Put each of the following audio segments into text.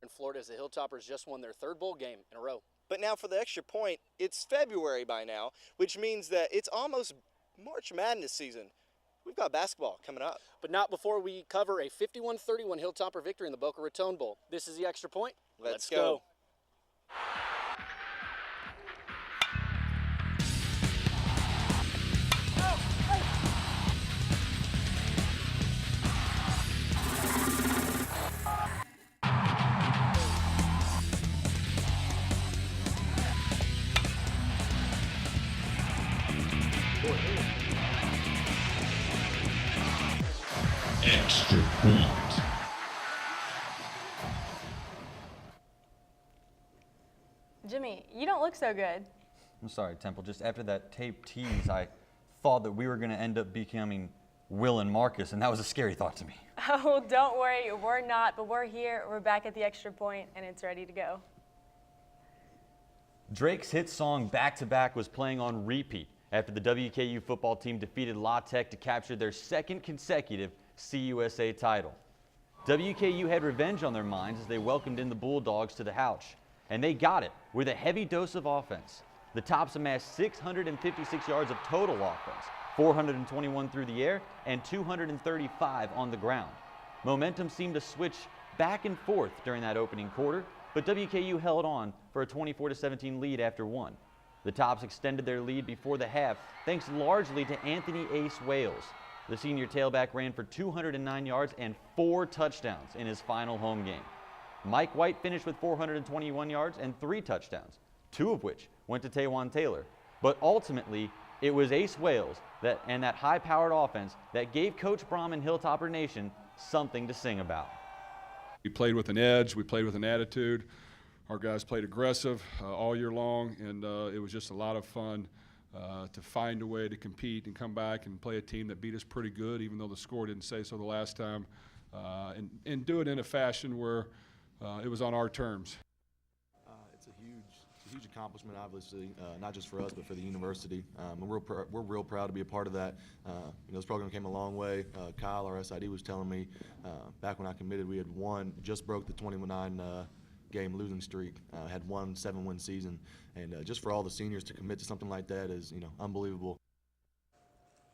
in Florida as the Hilltoppers just won their third bowl game in a row. But now for the extra point, it's February by now, which means that it's almost March Madness season. We've got basketball coming up. But not before we cover a 51-31 Hilltopper victory in the Boca Raton Bowl. This is the Extra Point. Let's go. Extra Point. Jimmy, you don't look so good. I'm sorry, Temple. Just after that tape tease, I thought that we were going to end up becoming Will and Marcus, and that was a scary thought to me. Oh, don't worry, we're not, but we're here. We're back at the Extra Point, and it's ready to go. Drake's hit song Back to Back was playing on repeat after the WKU football team defeated La Tech to capture their second consecutive CUSA title. WKU had revenge on their minds as they welcomed in the Bulldogs to the Houch, and they got it with a heavy dose of offense. The Tops amassed 656 yards of total offense, 421 through the air and 235 on the ground. Momentum seemed to switch back and forth during that opening quarter, but WKU held on for a 24-17 lead after one. The Tops extended their lead before the half thanks largely to Anthony Ace Wales. The senior tailback ran for 209 yards and 4 touchdowns in his final home game. Mike White finished with 421 yards and 3 touchdowns, 2 of which went to Taywan Taylor. But ultimately, it was Ace Wales and that high-powered offense that gave Coach Brom and Hilltopper Nation something to sing about. We played with an edge, we played with an attitude. Our guys played aggressive all year long, and it was just a lot of fun to find a way to compete and come back and play a team that beat us pretty good, even though the score didn't say so the last time, and do it in a fashion where it was on our terms. It's a huge accomplishment, obviously, not just for us, but for the university. And we're real proud to be a part of that. This program came a long way. Kyle, our SID, was telling me back when I committed, we had just broke the 29 game losing streak, had one 7-win season, and just for all the seniors to commit to something like that is, unbelievable.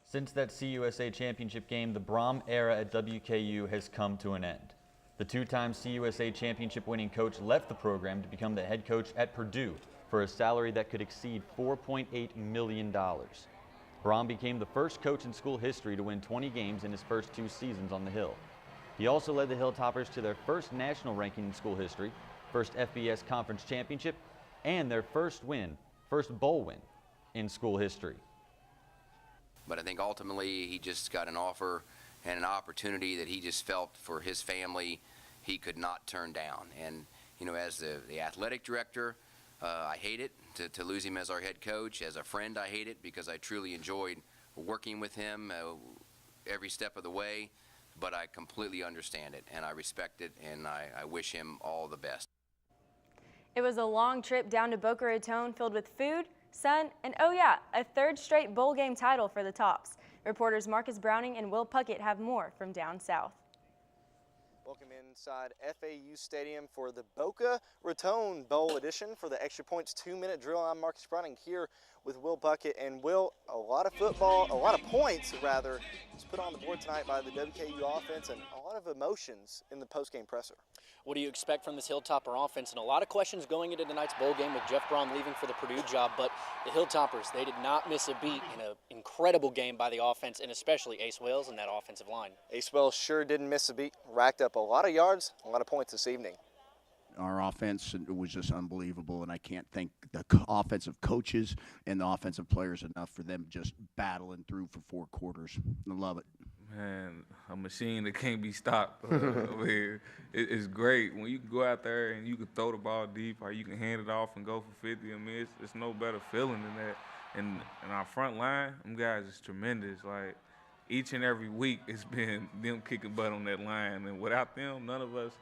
Since that CUSA championship game, the Brom era at WKU has come to an end. The 2-time CUSA championship winning coach left the program to become the head coach at Purdue for a salary that could exceed $4.8 million. Brom became the first coach in school history to win 20 games in his first 2 seasons on the Hill. He also led the Hilltoppers to their first national ranking in school history, first FBS conference championship, and their first bowl win in school history. But I think ultimately he just got an offer and an opportunity that he just felt for his family he could not turn down. And, as the athletic director, I hate it to lose him as our head coach. As a friend, I hate it because I truly enjoyed working with him every step of the way. But I completely understand it, and I respect it, and I wish him all the best. It was a long trip down to Boca Raton filled with food, sun, and oh yeah, a 3rd straight bowl game title for the Tops. Reporters Marcus Browning and Will Puckett have more from down south. Welcome inside FAU Stadium for the Boca Raton Bowl edition for the Extra Points 2-minute drill. I'm Marcus Browning here with Will Puckett. And Will, a lot of football, a lot of points rather, was put on the board tonight by the WKU offense and a lot of emotions in the postgame presser. What do you expect from this Hilltopper offense? And a lot of questions going into tonight's bowl game with Jeff Brom leaving for the Purdue job, but the Hilltoppers, they did not miss a beat in an incredible game by the offense, and especially Ace Wales and that offensive line. Ace Wales sure didn't miss a beat, racked up a lot of yards, a lot of points this evening. Our offense was just unbelievable, and I can't thank the offensive coaches and the offensive players enough for them just battling through for 4 quarters. I love it. Man, a machine that can't be stopped. It's great when you can go out there and you can throw the ball deep or you can hand it off and go for 50. I mean, it's no better feeling than that. And our front line, them guys is tremendous. Like, each and every week it's been them kicking butt on that line. And without them, none of us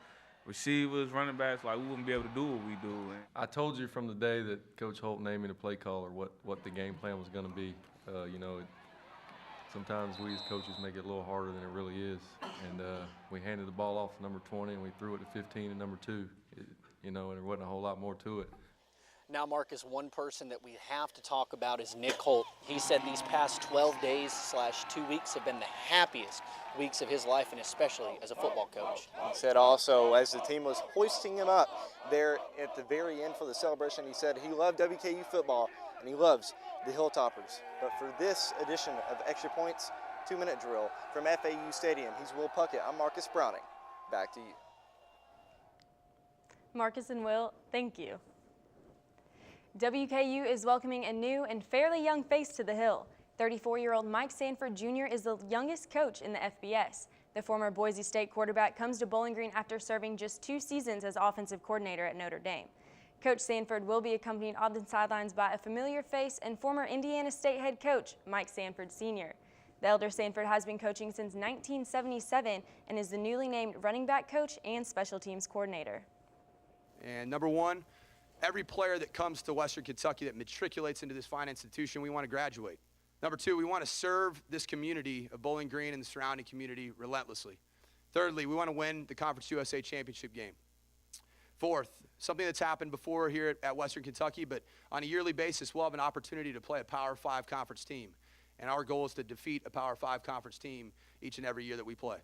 receivers, running backs, like, we wouldn't be able to do what we do. I told you from the day that Coach Holt named me the play caller what the game plan was going to be. Sometimes we as coaches make it a little harder than it really is. And we handed the ball off to number 20, and we threw it to 15 and number 2. You know, and there wasn't a whole lot more to it. Now, Marcus, one person that we have to talk about is Nick Holt. He said these past 12 days / 2 weeks have been the happiest weeks of his life, and especially as a football coach. He said also, as the team was hoisting him up there at the very end for the celebration, he said he loved WKU football and he loves the Hilltoppers. But for this edition of Extra Points 2-minute drill from FAU Stadium, he's Will Puckett. I'm Marcus Browning. Back to you. Marcus and Will, thank you. WKU is welcoming a new and fairly young face to the Hill. 34-year-old Mike Sanford Jr. is the youngest coach in the FBS. The former Boise State quarterback comes to Bowling Green after serving just 2 seasons as offensive coordinator at Notre Dame. Coach Sanford will be accompanied on the sidelines by a familiar face and former Indiana State head coach Mike Sanford Sr. The elder Sanford has been coaching since 1977 and is the newly named running back coach and special teams coordinator. And number one, every player that comes to Western Kentucky that matriculates into this fine institution, we want to graduate. Number two, we want to serve this community of Bowling Green and the surrounding community relentlessly. Thirdly, we want to win the Conference USA championship game. Fourth, something that's happened before here at Western Kentucky, but on a yearly basis, we'll have an opportunity to play a Power 5 conference team. And our goal is to defeat a Power 5 conference team each and every year that we play.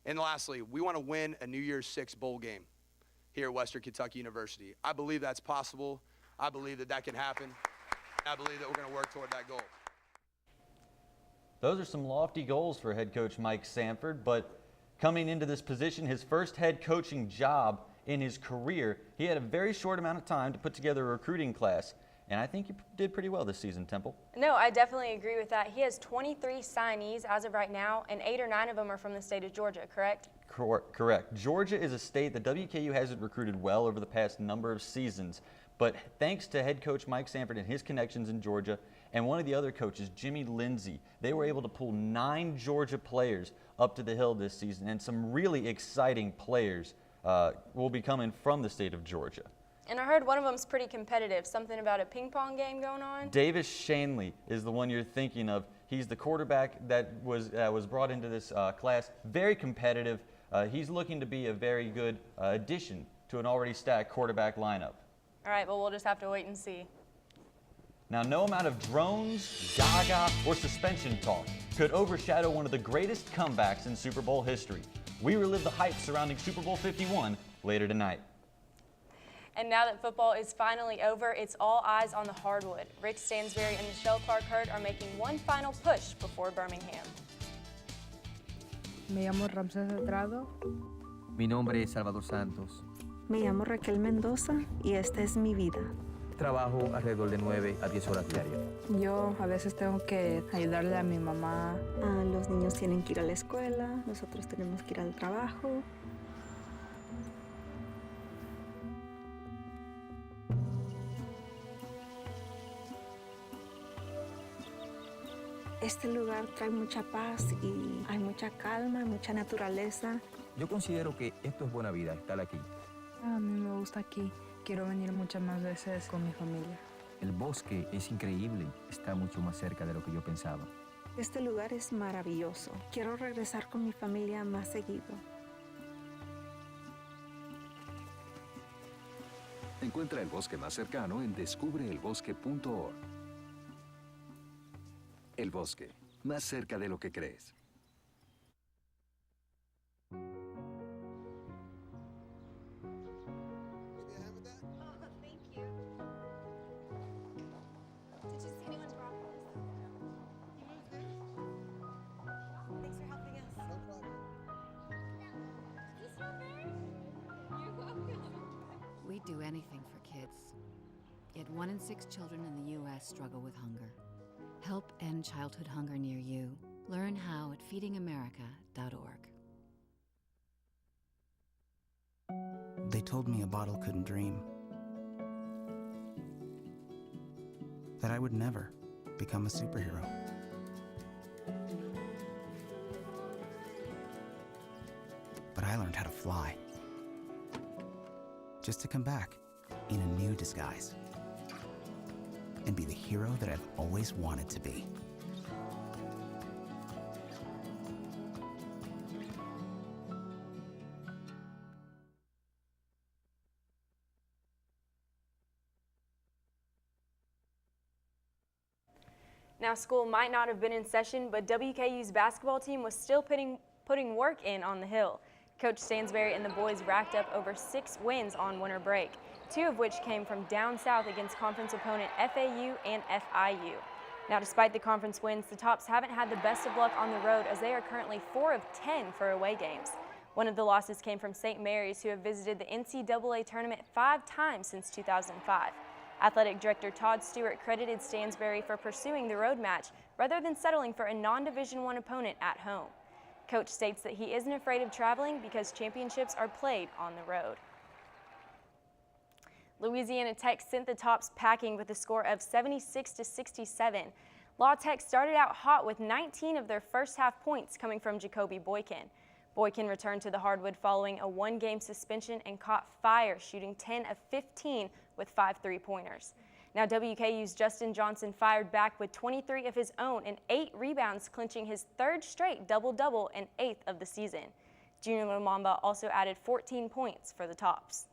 And lastly, we want to win a New Year's 6 bowl game here at Western Kentucky University. I believe that's possible. I believe that that can happen. I believe that we're going to work toward that goal. Those are some lofty goals for head coach Mike Sanford, but coming into this position, his first head coaching job in his career, he had a very short amount of time to put together a recruiting class, and I think he did pretty well this season, Temple. No, I definitely agree with that. He has 23 signees as of right now, and 8 or 9 of them are from the state of Georgia, correct? Correct. Georgia is a state that WKU hasn't recruited well over the past number of seasons, but thanks to head coach Mike Sanford and his connections in Georgia, and one of the other coaches, Jimmy Lindsey, they were able to pull 9 Georgia players up to the Hill this season, and some really exciting players will be coming from the state of Georgia. And I heard one of them's pretty competitive, something about a ping pong game going on. Davis Shanley is the one you're thinking of. He's the quarterback that was brought into this class. Very competitive. He's looking to be a very good addition to an already stacked quarterback lineup. All right, well, we'll just have to wait and see. Now, no amount of drones, gaga, or suspension talk could overshadow one of the greatest comebacks in Super Bowl history. We relive the hype surrounding Super Bowl 51 later tonight. And now that football is finally over, it's all eyes on the hardwood. Rick Stansberry and Michelle Clark-Hurd are making one final push before Birmingham. Me llamo Ramses Estrado. Mi nombre es Salvador Santos. Me llamo Raquel Mendoza y esta es mi vida. Trabajo alrededor de 9 a 10 horas diarias. Yo a veces tengo que ayudarle a mi mamá. Los niños tienen que ir a la escuela, nosotros tenemos que ir al trabajo. Este lugar trae mucha paz y hay mucha calma, mucha naturaleza. Yo considero que esto es buena vida, estar aquí. A mí me gusta aquí. Quiero venir muchas más veces con mi familia. El bosque es increíble, está mucho más cerca de lo que yo pensaba. Este lugar es maravilloso. Quiero regresar con mi familia más seguido. Encuentra el bosque más cercano en descubreelbosque.org. El bosque, más cerca de lo que crees. We'd do anything for kids. Yet 1 in 6 children in the U.S. struggle with hunger. Help end childhood hunger near you. Learn how at feedingamerica.org. They told me a bottle couldn't dream. That I would never become a superhero. But I learned how to fly. Just to come back in a new disguise. And be the hero that I've always wanted to be. Now, school might not have been in session, but WKU's basketball team was still putting work in on the Hill. Coach Stansberry and the boys racked up over 6 wins on winter break, 2 of which came from down south against conference opponent FAU and FIU. Now, despite the conference wins, the Tops haven't had the best of luck on the road as they are currently 4 of 10 for away games. One of the losses came from St. Mary's, who have visited the NCAA tournament 5 times since 2005. Athletic Director Todd Stewart credited Stansberry for pursuing the road match rather than settling for a non-Division I opponent at home. Coach states that he isn't afraid of traveling because championships are played on the road. Louisiana Tech sent the Tops packing with a score of 76-67. La Tech started out hot with 19 of their first half points coming from Jacoby Boykin. Boykin returned to the hardwood following a 1-game suspension and caught fire, shooting 10 of 15 with 5 3-pointers. Now, WKU's Justin Johnson fired back with 23 of his own and 8 rebounds, clinching his 3rd straight double-double and 8th of the season. Junior Lumumba also added 14 points for the Tops.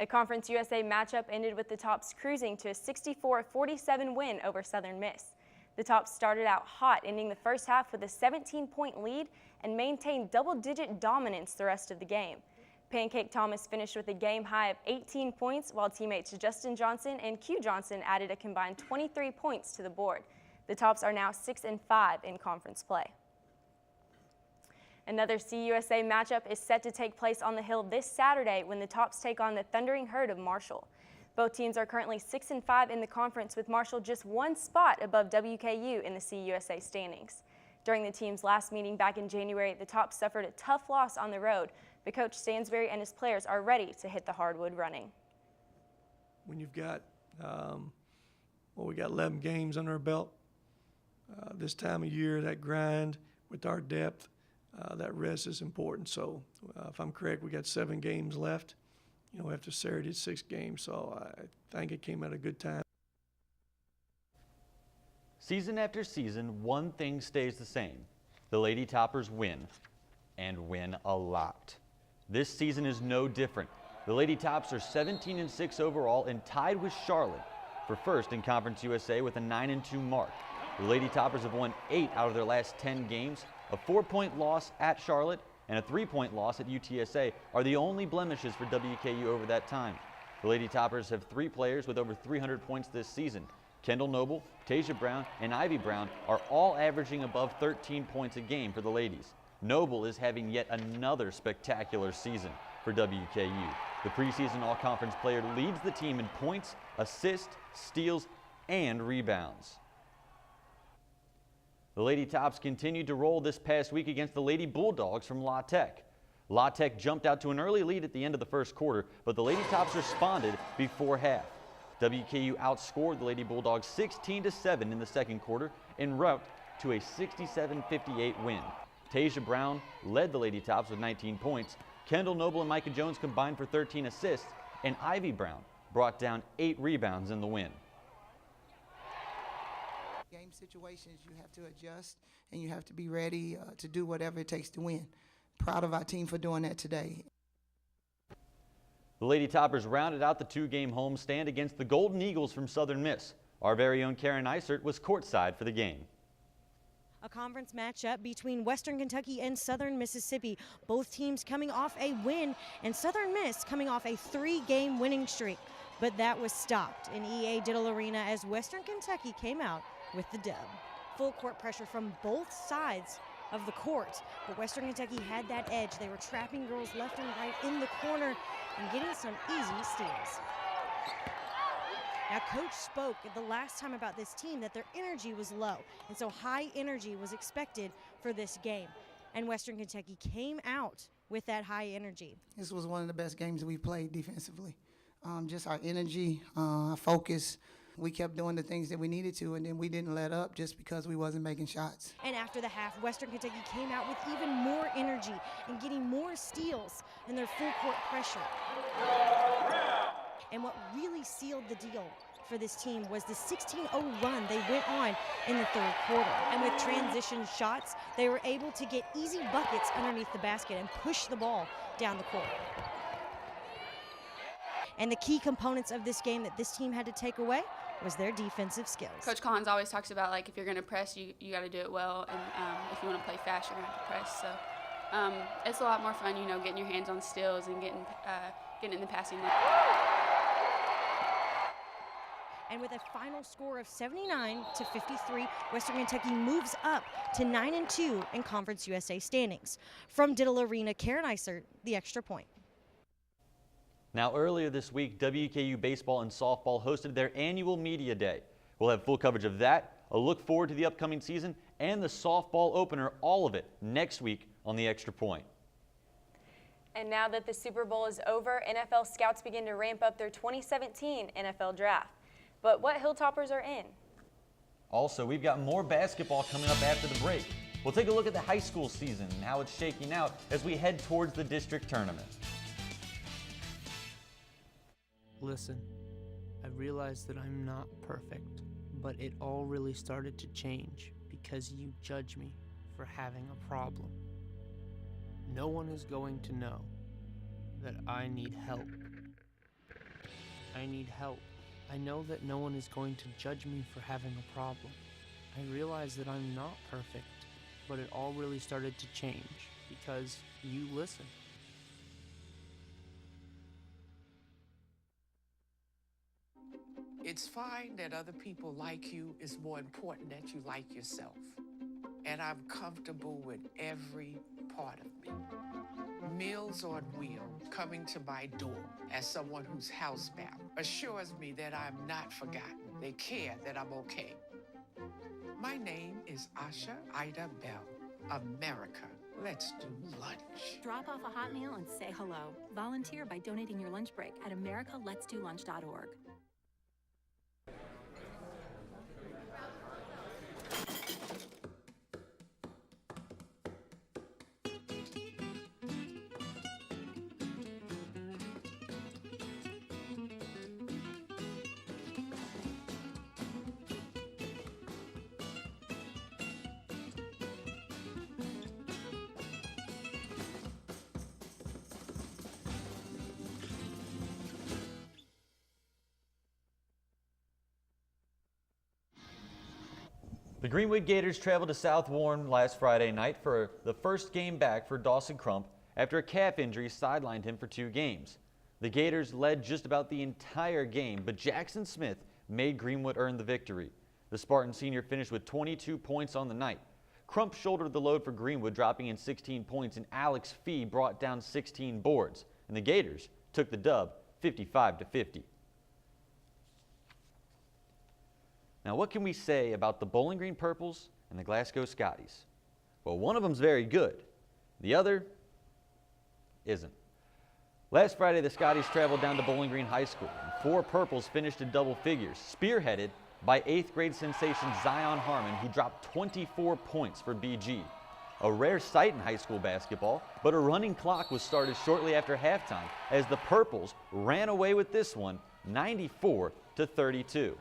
A Conference USA matchup ended with the Tops cruising to a 64-47 win over Southern Miss. The Tops started out hot, ending the first half with a 17-point lead and maintained double-digit dominance the rest of the game. Pancake Thomas finished with a game high of 18 points, while teammates Justin Johnson and Q Johnson added a combined 23 points to the board. The Tops are now 6-5 in conference play. Another CUSA matchup is set to take place on the Hill this Saturday when the Tops take on the Thundering Herd of Marshall. Both teams are currently 6-5 in the conference, with Marshall just 1 spot above WKU in the CUSA standings. During the team's last meeting back in January, the Tops suffered a tough loss on the road, but Coach Stansberry and his players are ready to hit the hardwood running. When you've got, we got 11 games under our belt, this time of year, that grind with our depth, that rest is important. So if I'm correct, we got 7 games left. After Saturday's 6 games, so I think it came at a good time. Season after season, one thing stays the same. The Lady Toppers win, and win a lot. This season is no different. The Lady Tops are 17-6 overall and tied with Charlotte for first in Conference USA with a 9-2 mark. The Lady Toppers have won 8 out of their last 10 games. A 4-point loss at Charlotte and a 3-point loss at UTSA are the only blemishes for WKU over that time. The Lady Toppers have 3 players with over 300 points this season. Kendall Noble, Tasia Brown, and Ivy Brown are all averaging above 13 points a game for the ladies. Noble is having yet another spectacular season for WKU. The preseason all-conference player leads the team in points, assists, steals, and rebounds. The Lady Tops continued to roll this past week against the Lady Bulldogs from La Tech. La Tech jumped out to an early lead at the end of the first quarter, but the Lady Tops responded before half. WKU outscored the Lady Bulldogs 16-7 in the second quarter en route to a 67-58 win. Tasia Brown led the Lady Tops with 19 points. Kendall Noble and Micah Jones combined for 13 assists, and Ivy Brown brought down 8 rebounds in the win. Game situations, you have to adjust and you have to be ready to do whatever it takes to win. Proud of our team for doing that today. The Lady Toppers rounded out the 2-game homestand against the Golden Eagles from Southern Miss. Our very own Karen Eisert was courtside for the game. A conference matchup between Western Kentucky and Southern Mississippi. Both teams coming off a win, and Southern Miss coming off a 3-game winning streak. But that was stopped in EA Diddle Arena as Western Kentucky came out with the dub. Full court pressure from both sides of the court, but Western Kentucky had that edge. They were trapping girls left and right in the corner and getting some easy steals. Now, Coach spoke the last time about this team that their energy was low, and so high energy was expected for this game. And Western Kentucky came out with that high energy. This was one of the best games that we played defensively. Just our energy, our focus. We kept doing the things that we needed to, and then we didn't let up just because we wasn't making shots. And after the half, Western Kentucky came out with even more energy and getting more steals in their full court pressure. And what really sealed the deal for this team was the 16-0 run they went on in the third quarter. And with transition shots, they were able to get easy buckets underneath the basket and push the ball down the court. And the key components of this game that this team had to take away was their defensive skills. Coach Collins always talks about, like, if you're going to press, you got to do it well, and if you want to play fast, you're going to have to press. So it's a lot more fun, you know, getting your hands on steals and getting in the passing lane. And with a final score of 79-53, Western Kentucky moves up to 9-2 in Conference USA standings. From Diddle Arena, Karen Iser, the Extra Point. Now, earlier this week, WKU baseball and softball hosted their annual media day. We'll have full coverage of that, a look forward to the upcoming season, and the softball opener, all of it next week on the Extra Point. And now that the Super Bowl is over, NFL scouts begin to ramp up their 2017 NFL draft. But what Hilltoppers are in? Also, we've got more basketball coming up after the break. We'll take a look at the high school season and how it's shaking out as we head towards the district tournament. Listen, I realize that I'm not perfect, but it all really started to change because you judge me for having a problem. No one is going to know that I need help. I need help. I know that no one is going to judge me for having a problem. I realize that I'm not perfect, but it all really started to change because you listen. It's fine that other people like you. It's more important that you like yourself. And I'm comfortable with every part of me. Meals on Wheels coming to my door as someone who's housebound assures me that I'm not forgotten. They care that I'm okay. My name is Asha Ida Bell. America, let's do lunch. Drop off a hot meal and say hello. Volunteer by donating your lunch break at americaletsdolunch.org. The Greenwood Gators traveled to South Warren last Friday night for the first game back for Dawson Crump after a calf injury sidelined him for 2 games. The Gators led just about the entire game, but Jackson Smith made Greenwood earn the victory. The Spartan senior finished with 22 points on the night. Crump shouldered the load for Greenwood, dropping in 16 points, and Alex Fee brought down 16 boards. And the Gators took the dub 55-50. Now, what can we say about the Bowling Green Purples and the Glasgow Scotties? Well, one of them's very good. The other isn't. Last Friday, the Scotties traveled down to Bowling Green High School, and 4 Purples finished in double figures, spearheaded by 8th grade sensation Zion Harmon, who dropped 24 points for BG. A rare sight in high school basketball, but a running clock was started shortly after halftime as the Purples ran away with this one, 94-32.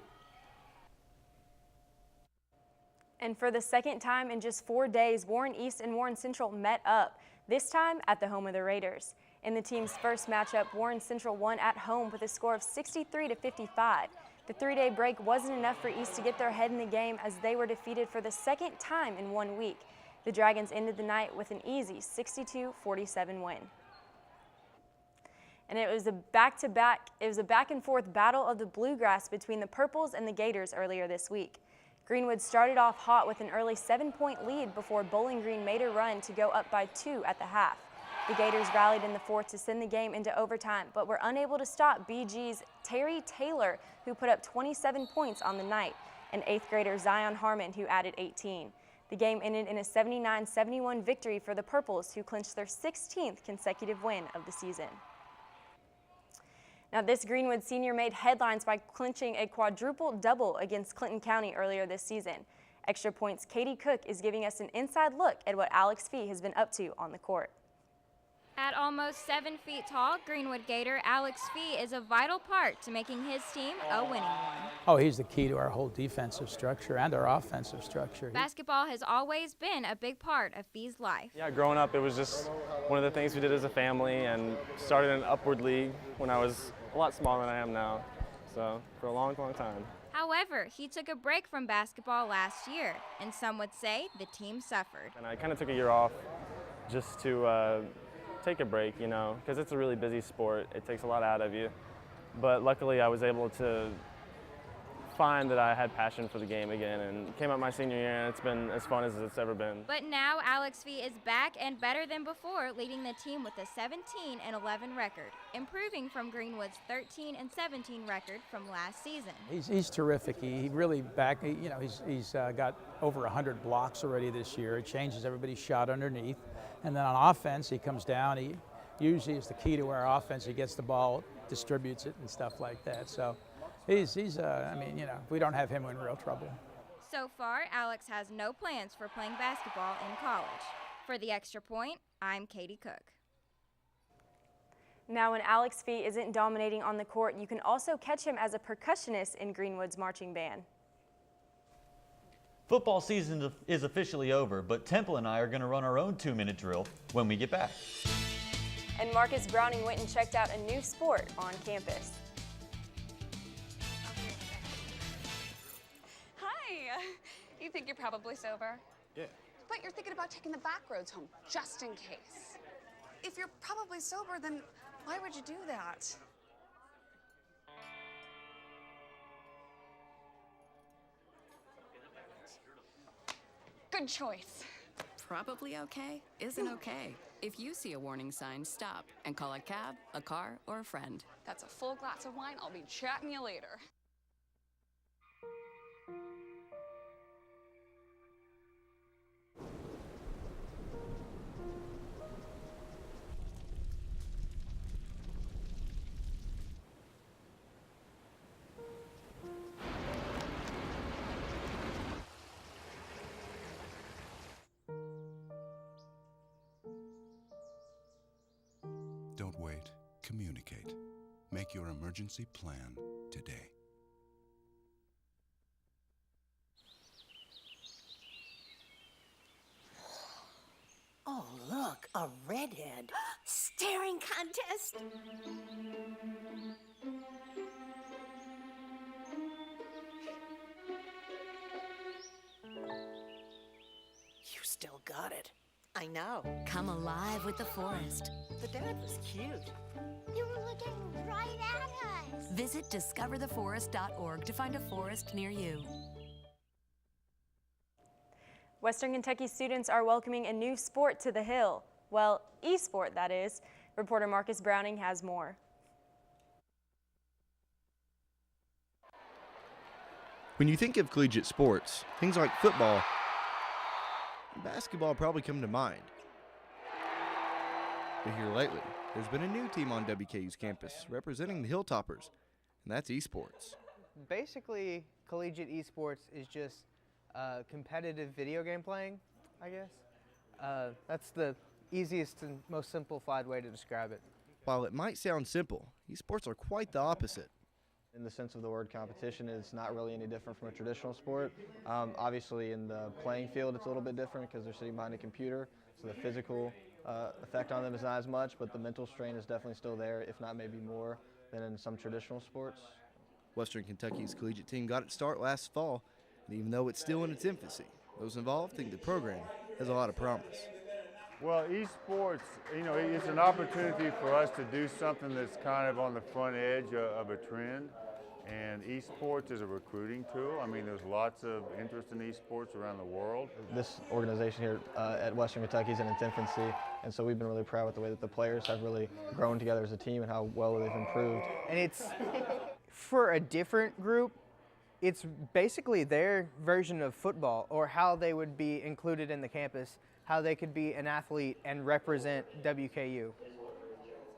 And for the second time in just 4 days, Warren East and Warren Central met up, this time at the home of the Raiders. In the team's first matchup, Warren Central won at home with a score of 63-55. The 3-day break wasn't enough for East to get their head in the game as they were defeated for the second time in 1 week. The Dragons ended the night with an easy 62-47 win. And it was a back and forth battle of the bluegrass between the Purples and the Gators earlier this week. Greenwood started off hot with an early 7-point lead before Bowling Green made a run to go up by 2 at the half. The Gators rallied in the fourth to send the game into overtime, but were unable to stop BG's Terry Taylor, who put up 27 points on the night, and 8th grader Zion Harmon, who added 18. The game ended in a 79-71 victory for the Purples, who clinched their 16th consecutive win of the season. Now, this Greenwood senior made headlines by clinching a quadruple double against Clinton County earlier this season. Extra Point's Katie Cook is giving us an inside look at what Alex Fee has been up to on the court. At almost 7 feet tall, Greenwood Gator Alex Fee is a vital part to making his team a winning one. Oh, he's the key to our whole defensive structure and our offensive structure. Basketball has always been a big part of Fee's life. Yeah, growing up, it was just one of the things we did as a family, and started an upward league when I was a lot smaller than I am now, so for a long, long time. However, he took a break from basketball last year, and some would say the team suffered. And I kind of took a year off just to take a break, you know, because it's a really busy sport. It takes a lot out of you. But luckily I was able to find that I had passion for the game again, and came out my senior year, and it's been as fun as it's ever been. But now Alex Fee is back and better than before, leading the team with a 17-11 record, improving from Greenwood's 13-17 record from last season. He's terrific. He really he's got over 100 blocks already this year. It changes everybody's shot underneath, and then on offense he comes down. He usually is the key to our offense. He gets the ball, distributes it, and stuff like that. So. If we don't have him, we're in real trouble. So far, Alex has no plans for playing basketball in college. For the Extra Point, I'm Katie Cook. Now, when Alex Fee isn't dominating on the court, you can also catch him as a percussionist in Greenwood's marching band. Football season is officially over, but Temple and I are going to run our own 2-minute drill when we get back. And Marcus Browning went and checked out a new sport on campus. You think you're probably sober? Yeah. But you're thinking about taking the back roads home, just in case. If you're probably sober, then why would you do that? Good choice. Probably okay isn't okay. If you see a warning sign, stop and call a cab, a car, or a friend. That's a full glass of wine. I'll be chatting you later. Don't wait. Communicate. Make your emergency plan today. Oh, look, a redhead. Staring contest. You still got it. I know. Come alive with the forest. The dad was cute. You were looking right at us. Visit discovertheforest.org to find a forest near you. Western Kentucky students are welcoming a new sport to the Hill. Well, e-sport, that is. Reporter Marcus Browning has more. When you think of collegiate sports, things like football and basketball probably come to mind. But here lately, there's been a new team on WKU's campus representing the Hilltoppers, and that's esports. Basically, collegiate esports is just competitive video game playing, I guess. That's the easiest and most simplified way to describe it. While it might sound simple, esports are quite the opposite. In the sense of the word competition, it's not really any different from a traditional sport. Obviously in the playing field it's a little bit different because they're sitting behind a computer, so the physical effect on them is not as much, but the mental strain is definitely still there, if not maybe more than in some traditional sports. Western Kentucky's collegiate team got its start last fall, and even though it's still in its infancy, those involved think the program has a lot of promise. Well, esports, it's an opportunity for us to do something that's kind of on the front edge of a trend. And esports is a recruiting tool. I mean, there's lots of interest in esports around the world. This organization here at Western Kentucky is in its infancy, and so we've been really proud with the way that the players have really grown together as a team and how well they've improved. And it's, for a different group, it's basically their version of football, or how they would be included in the campus, how they could be an athlete and represent WKU.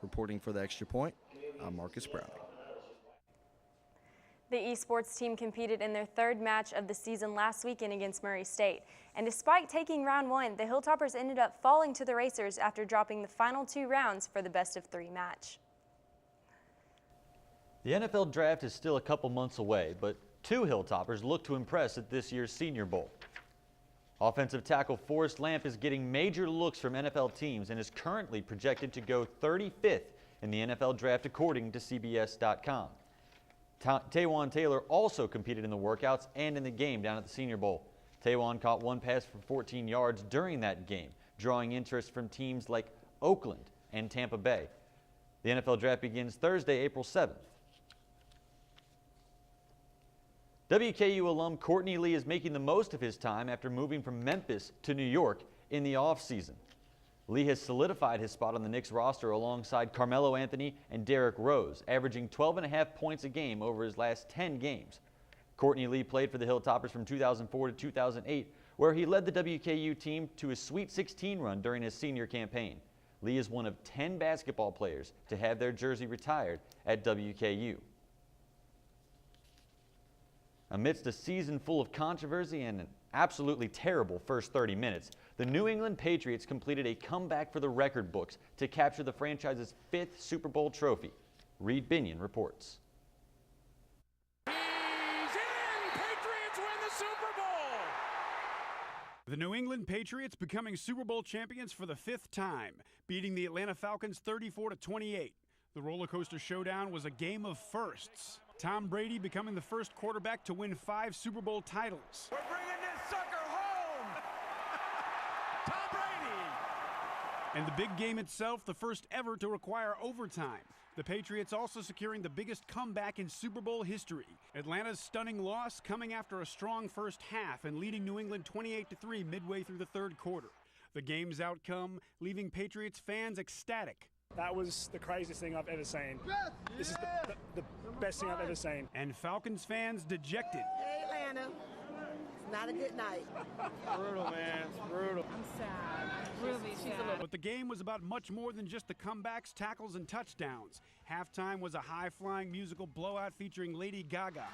Reporting for the Extra Point, I'm Marcus Browning. The esports team competed in their third match of the season last weekend against Murray State. And despite taking round one, the Hilltoppers ended up falling to the Racers after dropping the final 2 rounds for the best-of-3 match. The NFL draft is still a couple months away, but 2 Hilltoppers look to impress at this year's Senior Bowl. Offensive tackle Forrest Lamp is getting major looks from NFL teams and is currently projected to go 35th in the NFL Draft according to CBS.com. Taywan Taylor also competed in the workouts and in the game down at the Senior Bowl. Taywan caught one pass for 14 yards during that game, drawing interest from teams like Oakland and Tampa Bay. The NFL Draft begins Thursday, April 7th. WKU alum Courtney Lee is making the most of his time after moving from Memphis to New York in the offseason. Lee has solidified his spot on the Knicks roster alongside Carmelo Anthony and Derrick Rose, averaging 12.5 points a game over his last 10 games. Courtney Lee played for the Hilltoppers from 2004 to 2008, where he led the WKU team to a Sweet 16 run during his senior campaign. Lee is one of 10 basketball players to have their jersey retired at WKU. Amidst a season full of controversy and an absolutely terrible first 30 minutes, the New England Patriots completed a comeback for the record books to capture the franchise's 5th Super Bowl trophy. Reed Binion reports. Patriots win the Super Bowl! The New England Patriots becoming Super Bowl champions for the 5th time, beating the Atlanta Falcons 34-28. The roller coaster showdown was a game of firsts. Tom Brady becoming the first quarterback to win 5 Super Bowl titles. We're bringing this sucker home! Tom Brady! And the big game itself, the first ever to require overtime. The Patriots also securing the biggest comeback in Super Bowl history. Atlanta's stunning loss coming after a strong first half and leading New England 28-3 midway through the third quarter. The game's outcome leaving Patriots fans ecstatic. That was the craziest thing I've ever seen. This is the best thing I've ever seen. And Falcons fans dejected. Hey, Atlanta. It's not a good night. Brutal, man. It's brutal. I'm sad. Really sad. But the game was about much more than just the comebacks, tackles, and touchdowns. Halftime was a high-flying musical blowout featuring Lady Gaga.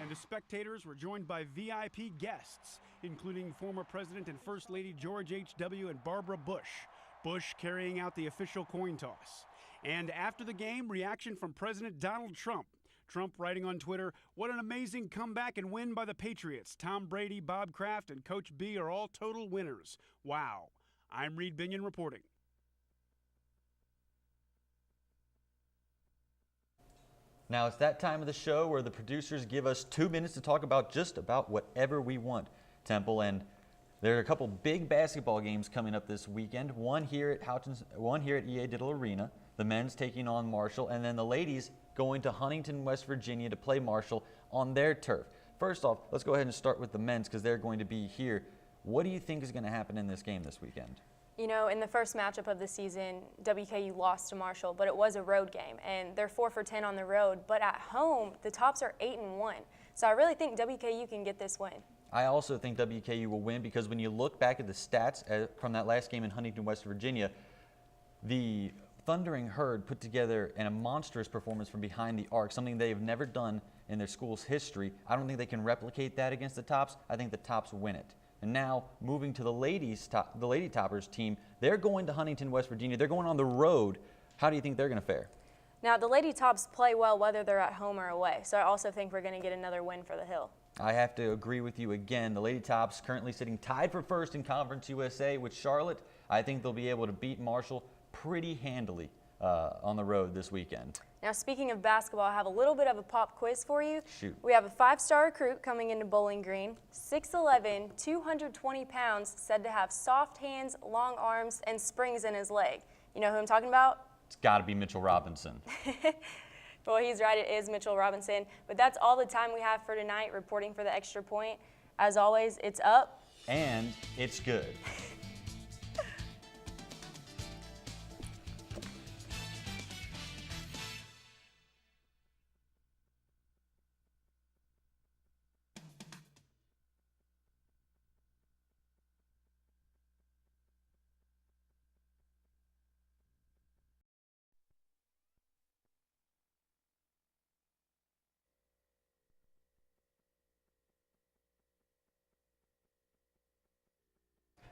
And the spectators were joined by VIP guests, including former President and First Lady George H.W. and Barbara Bush. Bush carrying out the official coin toss. And after the game, reaction from President Donald Trump. Trump writing on Twitter, "What an amazing comeback and win by the Patriots. Tom Brady, Bob Kraft, and Coach B are all total winners. Wow." I'm Reed Binion reporting. Now it's that time of the show where the producers give us 2 minutes to talk about just about whatever we want, Temple. And there are a couple big basketball games coming up this weekend. One here at EA Diddle Arena, the men's taking on Marshall, and then the ladies going to Huntington, West Virginia to play Marshall on their turf. First off, let's go ahead and start with the men's because they're going to be here. What do you think is going to happen in this game this weekend? You know, in the first matchup of the season, WKU lost to Marshall, but it was a road game, and they're 4 for 10 on the road. But at home, the Tops are 8-1. So I really think WKU can get this win. I also think WKU will win because when you look back at the stats from that last game in Huntington, West Virginia, the Thundering Herd put together a monstrous performance from behind the arc, something they have never done in their school's history. I don't think they can replicate that against the Tops. I think the Tops win it. And now moving to the Lady Toppers team, they're going to Huntington, West Virginia. They're going on the road. How do you think they're going to fare? Now, the Lady Tops play well whether they're at home or away, so I also think we're going to get another win for the Hill. I have to agree with you again. The Lady Tops currently sitting tied for first in Conference USA with Charlotte. I think they'll be able to beat Marshall pretty handily on the road this weekend. Now, speaking of basketball, I have a little bit of a pop quiz for you. Shoot. We have a 5-star recruit coming into Bowling Green, 6'11", 220 pounds, said to have soft hands, long arms, and springs in his leg. You know who I'm talking about? It's got to be Mitchell Robinson. Well, he's right. It is Mitchell Robinson. But that's all the time we have for tonight. Reporting for the Extra Point. As always, it's up. And it's good.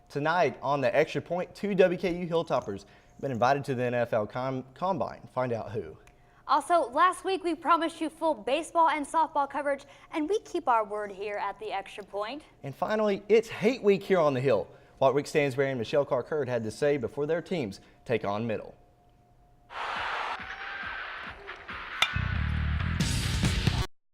Tonight on the Extra Point, 2 WKU Hilltoppers have been invited to the NFL Combine. Find out who. Also, last week we promised you full baseball and softball coverage, and we keep our word here at the Extra Point. And finally, it's Hate Week here on the Hill. what Rick Stansberry and Michelle Carr-Curd had to say before their teams take on Middle.